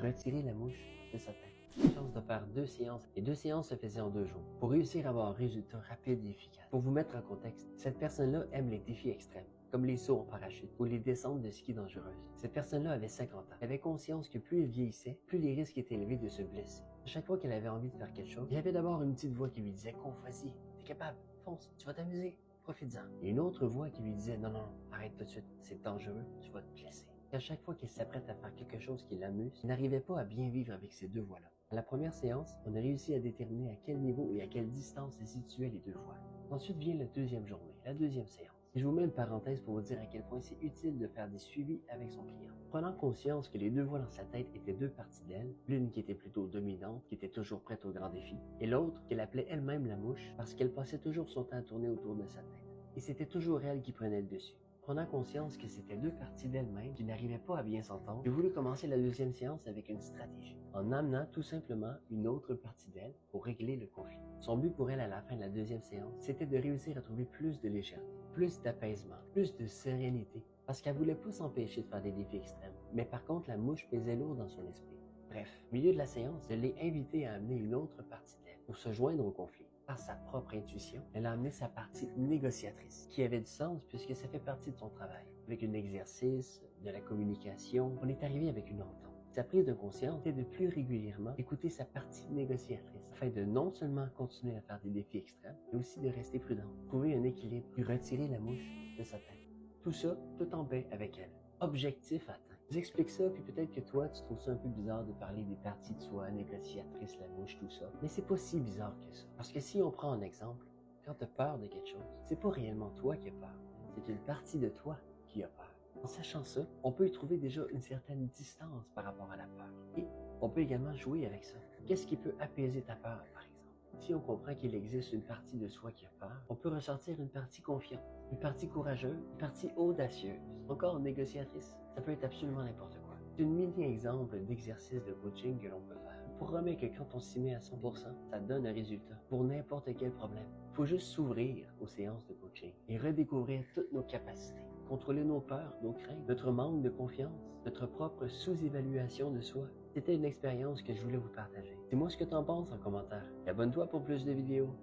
retirer la mouche de sa tête. J'ai la chance de faire 2 séances. Les 2 séances se faisaient en 2 jours pour réussir à avoir un résultat rapide et efficace. Pour vous mettre en contexte, cette personne-là aime les défis extrêmes, comme les sauts en parachute ou les descentes de ski dangereuses. Cette personne-là avait 50 ans. Elle avait conscience que plus elle vieillissait, plus les risques étaient élevés de se blesser. À chaque fois qu'elle avait envie de faire quelque chose, il y avait d'abord une petite voix qui lui disait « Go, vas-y, t'es capable, fonce, tu vas t'amuser, profites-en ». Et une autre voix qui lui disait « Non, non, non, arrête tout de suite, c'est dangereux, tu vas te blesser ». À chaque fois qu'il s'apprête à faire quelque chose qui l'amuse, il n'arrivait pas à bien vivre avec ces deux voix-là. À la première séance, on a réussi à déterminer à quel niveau et à quelle distance se situaient les deux voix. Ensuite vient la deuxième journée, la deuxième séance. Et je vous mets une parenthèse pour vous dire à quel point c'est utile de faire des suivis avec son client. Prenant conscience que les deux voix dans sa tête étaient deux parties d'elle, l'une qui était plutôt dominante, qui était toujours prête aux grands défis, et l'autre qu'elle appelait elle-même la mouche parce qu'elle passait toujours son temps à tourner autour de sa tête. Et c'était toujours elle qui prenait le dessus. Prenant conscience que c'était deux parties d'elle-même qui n'arrivaient pas à bien s'entendre, j'ai voulu commencer la deuxième séance avec une stratégie, en amenant tout simplement une autre partie d'elle pour régler le conflit. Son but pour elle à la fin de la deuxième séance, c'était de réussir à trouver plus de légèreté, plus d'apaisement, plus de sérénité, parce qu'elle voulait pas s'empêcher de faire des défis extrêmes, mais par contre la mouche pesait lourd dans son esprit. Bref, au milieu de la séance, je l'ai invitée à amener une autre partie d'elle pour se joindre au conflit. Par sa propre intuition, elle a amené sa partie négociatrice, qui avait du sens puisque ça fait partie de son travail. Avec un exercice, de la communication, on est arrivé avec une entente. Sa prise de conscience était de plus régulièrement écouter sa partie négociatrice, afin de non seulement continuer à faire des défis extrêmes, mais aussi de rester prudent, trouver un équilibre, puis retirer la mouche de sa tête. Tout ça, tout en paix avec elle. Objectif atteint. Je vous explique ça, puis peut-être que toi, tu trouves ça un peu bizarre de parler des parties de soi, négociatrice, la mouche, tout ça. Mais c'est pas si bizarre que ça. Parce que si on prend un exemple, quand tu as peur de quelque chose, c'est pas réellement toi qui as peur. C'est une partie de toi qui a peur. En sachant ça, on peut y trouver déjà une certaine distance par rapport à la peur. Et on peut également jouer avec ça. Qu'est-ce qui peut apaiser ta peur, par exemple? Si on comprend qu'il existe une partie de soi qui a peur, on peut ressortir une partie confiante, une partie courageuse, une partie audacieuse, encore négociatrice. Ça peut être absolument n'importe quoi. C'est une mini-exemple d'exercice de coaching que l'on peut faire. On promet que quand on s'y met à 100%, ça donne un résultat pour n'importe quel problème. Il faut juste s'ouvrir aux séances de coaching et redécouvrir toutes nos capacités. Contrôler nos peurs, nos craintes, notre manque de confiance, notre propre sous-évaluation de soi. C'était une expérience que je voulais vous partager. Dis-moi ce que t'en penses en commentaire. Et abonne-toi pour plus de vidéos.